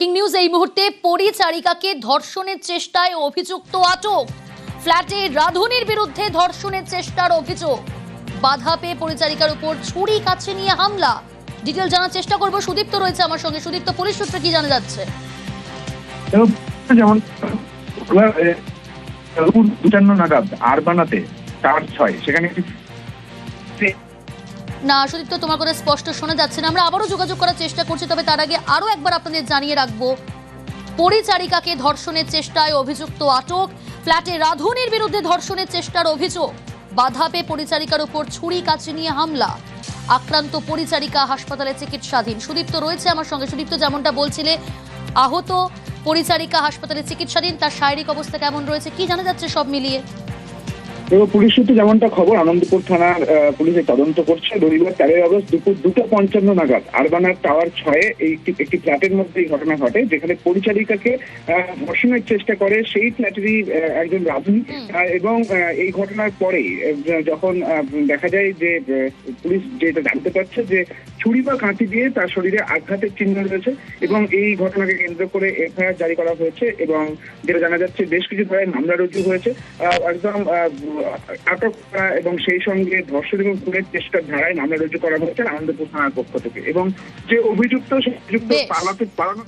Breaking news এই মুহূর্তে পরিচারিকাকে ধর্ষণের চেষ্টায় অভিযুক্ত আটক। ফ্ল্যাটে রাঁধুনির বিরুদ্ধে ধর্ষণের চেষ্টার অভিযোগ। বাধা পেয়ে পরিচারিকার উপর ছুরি কাছে নিয়ে হামলা। ডিটেল জানার চেষ্টা করব, সুদীপ্ত রয়েছে আমার সঙ্গে। সুদীপ্ত, পুলিশ সূত্রে কি জানা যাচ্ছে? যেমন 55 নাগাদ আরবানাতে টাওয়ার 6 সেখানে না সুদীপ্ত, তোমার কথা স্পষ্ট শোনা যাচ্ছে না। আমরা আবারও যোগাযোগ করার চেষ্টা করছি, তবে তার আগে আরো একবার আপনাদের জানিয়ে রাখবো, পরিচারিকাকে ধর্ষণের চেষ্টায় অভিযুক্ত আটক। ফ্ল্যাটে রাঁধুনির বিরুদ্ধে ধর্ষণের চেষ্টার অভিযোগ। বাধা পেয়ে পরিচারিকার উপর ছুরি কাছে নিয়ে হামলা। আক্রান্ত পরিচারিকা হাসপাতালে চিকিৎসাধীন। সুদীপ্ত রয়েছে আমার সঙ্গে। সুদীপ্ত, যেমনটা বলছিলে, আহত পরিচারিকা হাসপাতালে চিকিৎসাধীন, তার শারীরিক অবস্থা কেমন রয়েছে, কি জানা যাচ্ছে সব মিলিয়ে? পুলিশ সূত্রে যেমনটা খবর, আনন্দপুর থানার পুলিশে তদন্ত করছে। রবিবার 13 আগস্ট দুপুর 2:55 নাগাদ আরবানার টাওয়ার 6 একটি ফ্ল্যাটের মধ্যে এই ঘটনা ঘটে, যেখানে পরিচারিকাকে ধর্ষণের চেষ্টা করে সেই ফ্ল্যাটেরই একজন রাঁধুনি। এবং এই ঘটনার পরে যখন দেখা যায় যে পুলিশ যেটা জানতে পারছে যে ছুরি বা কাঁচি দিয়ে তার শরীরে আঘাতের চিহ্ন রয়েছে, এবং এই ঘটনাকে কেন্দ্র করে এফআইআর জারি করা হয়েছে। এবং যেটা জানা যাচ্ছে, বেশ কিছু ধারায় মামলা রুজু হয়েছে, একদম আটক করা এবং সেই সঙ্গে ধর্ষণ এবং খুনের চেষ্টার ধারায় মামলা রুজু করা হয়েছে আনন্দপুর থানার পক্ষ থেকে। এবং যে অভিযুক্ত, সেই অভিযুক্ত পালানো